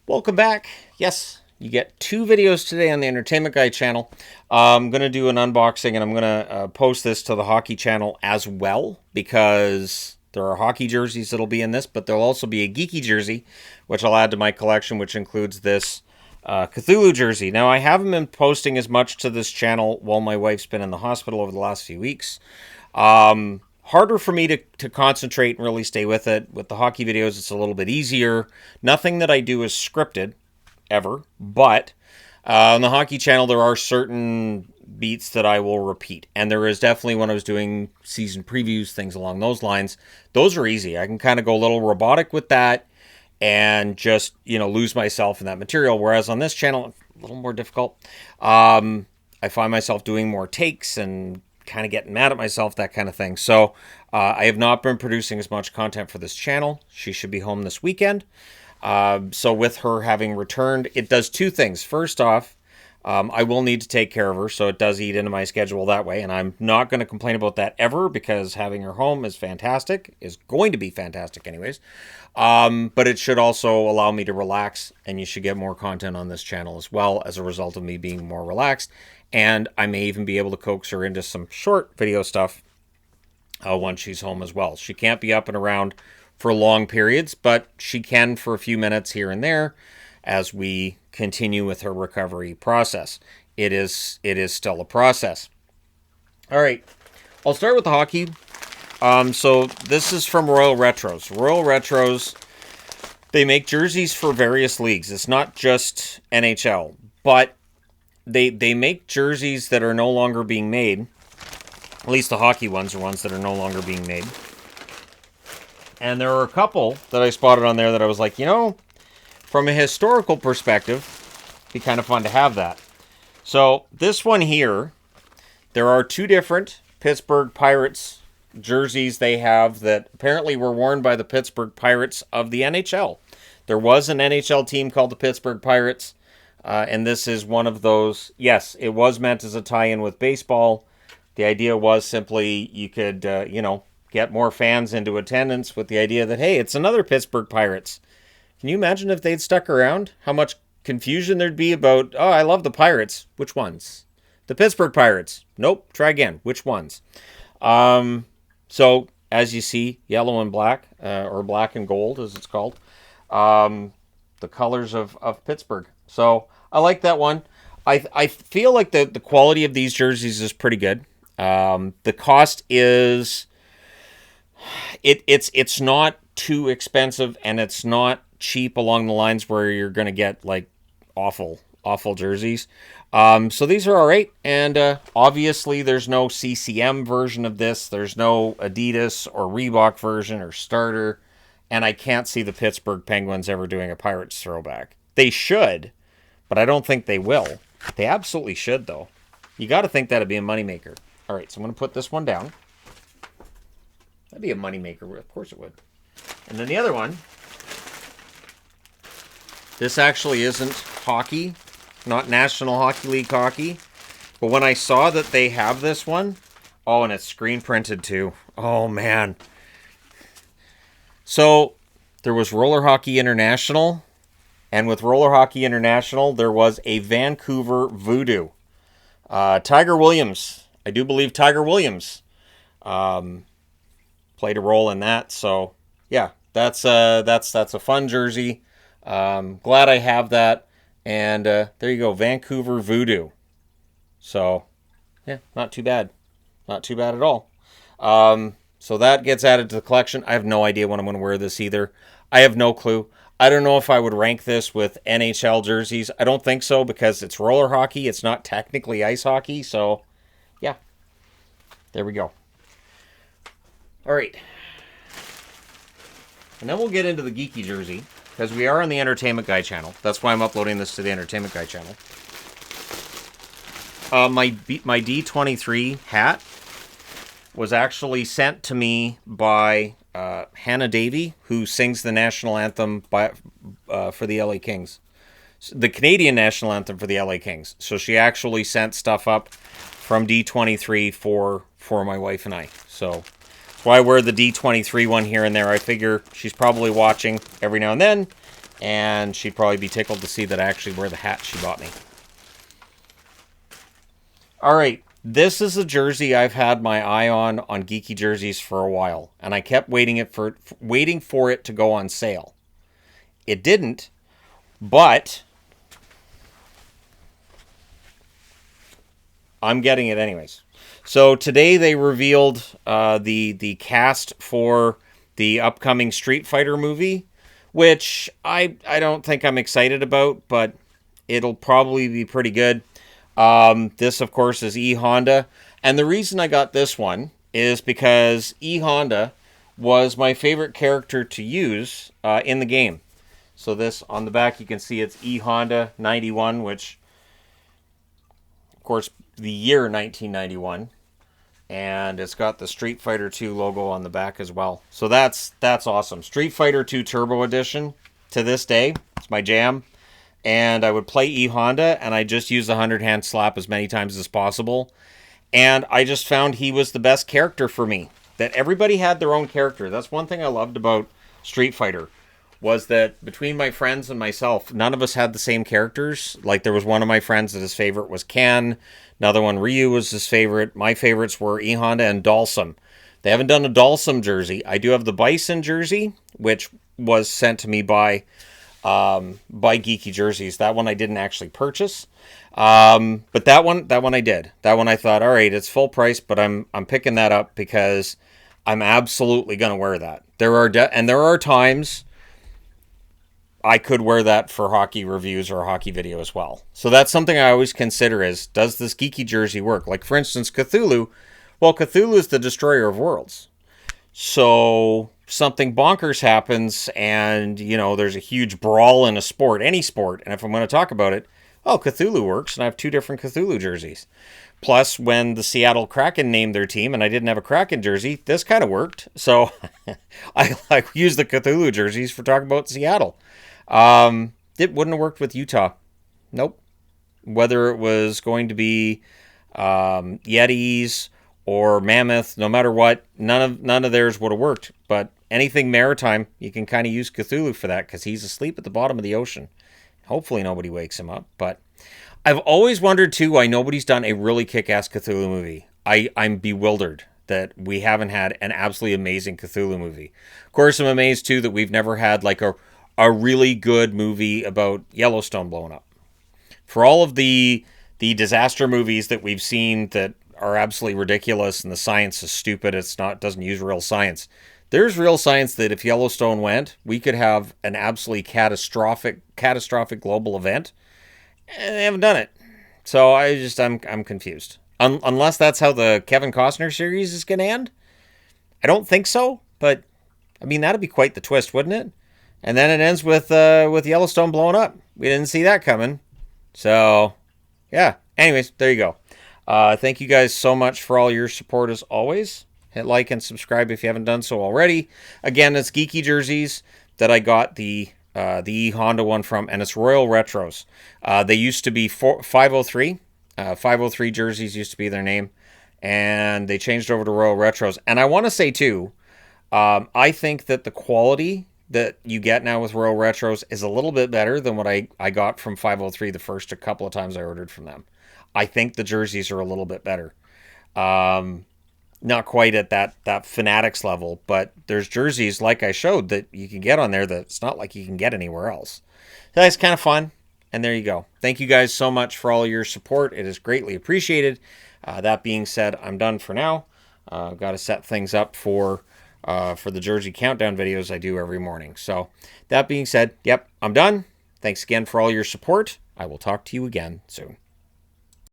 Welcome back. Yes, you get two videos today on the Entertainment Guy channel. I'm going to do an unboxing and I'm going to post this to the hockey channel as well because there are hockey jerseys that'll be in this, but there'll also be a Geeky Jersey, which I'll add to my collection, which includes this Cthulhu jersey. Now, I haven't been posting as much to this channel while my wife's been in the hospital over the last few weeks. Harder for me to concentrate and really stay with it. With the hockey videos, it's a little bit easier. Nothing that I do is scripted, ever. But on the hockey channel, there are certain beats that I will repeat. And there is definitely, when I was doing season previews, things along those lines, those are easy. I can kind of go a little robotic with that and just, lose myself in that material. Whereas on this channel, a little more difficult. I find myself doing more takes and kind of getting mad at myself, that kind of thing. So I have not been producing as much content for this channel. She should be home this weekend. So with her having returned, it does two things. First off, I will need to take care of her, so it does eat into my schedule that way, and I'm not going to complain about that ever because having her home is fantastic, is going to be fantastic anyways. But it should also allow me to relax, and you should get more content on this channel as well as a result of me being more relaxed. And I may even be able to coax her into some short video stuff once she's home as well. She can't be up and around for long periods, but she can for a few minutes here and there as we continue with her recovery process. It is still a process. All right, I'll start with the hockey. So this is from Royal Retros. Royal Retros, they make jerseys for various leagues. It's not just NHL, but they make jerseys that are no longer being made. At least the hockey ones are ones that are no longer being made. And there were a couple that I spotted on there that I was like, from a historical perspective, it'd be kind of fun to have that. So this one here, there are two different Pittsburgh Pirates jerseys they have that apparently were worn by the Pittsburgh Pirates of the NHL. There was an NHL team called the Pittsburgh Pirates. And this is one of those. Yes, it was meant as a tie-in with baseball. The idea was simply you could, get more fans into attendance with the idea that, hey, it's another Pittsburgh Pirates. Can you imagine if they'd stuck around? How much confusion there'd be about, oh, I love the Pirates. Which ones? The Pittsburgh Pirates. Nope, try again. Which ones? So, as you see, yellow and black, or black and gold, as it's called. The colors of Pittsburgh. So I like that one. I feel like the quality of these jerseys is pretty good. The cost is it's not too expensive and it's not cheap along the lines where you're going to get like awful jerseys. So these are all right. And obviously there's no CCM version of this. There's no Adidas or Reebok version or starter. And I can't see the Pittsburgh Penguins ever doing a Pirates throwback. They should, but I don't think they will. They absolutely should, though. You got to think that'd be a moneymaker. All right, so I'm going to put this one down. That'd be a moneymaker. Of course it would. And then the other one. This actually isn't hockey, not National Hockey League hockey. But when I saw that they have this one, oh, and it's screen printed too. Oh, man. So there was Roller Hockey International, and with Roller Hockey International, there was a Vancouver Voodoo. Tiger Williams, I do believe Tiger Williams played a role in that. So yeah, that's a fun jersey. Glad I have that, and there you go, Vancouver Voodoo. So yeah, not too bad at all. So that gets added to the collection. I have no idea when I'm going to wear this either. I have no clue. I don't know if I would rank this with NHL jerseys. I don't think so because it's roller hockey. It's not technically ice hockey. So, yeah. There we go. All right. And then we'll get into the Geeky Jersey because we are on the Entertainment Guy channel. That's why I'm uploading this to the Entertainment Guy channel. My D23 hat was actually sent to me by Hannah Davey, who sings the national anthem for the LA Kings. The Canadian national anthem for the LA Kings. So she actually sent stuff up from D23 for my wife and I. So that's why I wear the D23 one here and there. I figure she's probably watching every now and then. And she'd probably be tickled to see that I actually wear the hat she bought me. All right. This is a jersey I've had my eye on Geeky Jerseys for a while. And I kept waiting for it to go on sale. It didn't. But I'm getting it anyways. So today they revealed the cast for the upcoming Street Fighter movie, which I don't think I'm excited about, but it'll probably be pretty good. This, of course, is E Honda, and the reason I got this one is because E Honda was my favorite character to use in the game. So this, on the back, you can see it's E Honda 91, which, of course, the year 1991. And it's got the Street Fighter 2 logo on the back as well. So that's awesome. Street Fighter 2 Turbo Edition, to this day, it's my jam. And I would play E Honda, and I just use the 100-hand slap as many times as possible. And I just found he was the best character for me. That everybody had their own character. That's one thing I loved about Street Fighter, was that between my friends and myself, none of us had the same characters. Like, there was one of my friends that his favorite was Ken. Another one, Ryu, was his favorite. My favorites were E Honda and Dalsum. They haven't done a Dalsum jersey. I do have the Bison jersey, which was sent to me by Geeky Jerseys. That one I didn't actually purchase. But that one I did. That one I thought, all right, it's full price, but I'm picking that up because I'm absolutely going to wear that. There are times I could wear that for hockey reviews or a hockey video as well. So that's something I always consider is, does this Geeky Jersey work? Like, for instance, Cthulhu. Well, Cthulhu is the destroyer of worlds. So something bonkers happens and, there's a huge brawl in a sport, any sport. And if I'm going to talk about it, Cthulhu works. And I have 2 different Cthulhu jerseys. Plus, when the Seattle Kraken named their team and I didn't have a Kraken jersey, this kind of worked. So I use the Cthulhu jerseys for talking about Seattle. It wouldn't have worked with Utah. Nope. Whether it was going to be Yetis or Mammoth, no matter what, none of theirs would have worked. But anything maritime, you can kind of use Cthulhu for that because he's asleep at the bottom of the ocean. Hopefully nobody wakes him up. But I've always wondered, too, why nobody's done a really kick-ass Cthulhu movie. I'm bewildered that we haven't had an absolutely amazing Cthulhu movie. Of course, I'm amazed, too, that we've never had like a really good movie about Yellowstone blowing up. For all of the disaster movies that we've seen that are absolutely ridiculous and the science is stupid, doesn't use real science. There's real science that if Yellowstone went, we could have an absolutely catastrophic global event. And they haven't done it. So I'm confused. Unless that's how the Kevin Costner series is going to end. I don't think so, but I mean, that'd be quite the twist, wouldn't it? And then it ends with Yellowstone blowing up. We didn't see that coming. So, yeah. Anyways, there you go. Thank you guys so much for all your support as always. Hit like and subscribe if you haven't done so already. Again, it's Geeky Jerseys that I got the Honda one from, and it's Royal Retros. They used to be 503. 503 jerseys used to be their name, and they changed over to Royal Retros. And I want to say, too, I think that the quality that you get now with Royal Retros is a little bit better than what I got from 503 the first couple of times I ordered from them. I think the jerseys are a little bit better. Not quite at that Fanatics level, but there's jerseys like I showed that you can get on there that's not like you can get anywhere else. So that's kind of fun. And there you go. Thank you guys so much for all your support. It is greatly appreciated. That being said, I'm done for now. I've got to set things up for the Jersey Countdown videos I do every morning. So that being said, yep, I'm done. Thanks again for all your support. I will talk to you again soon.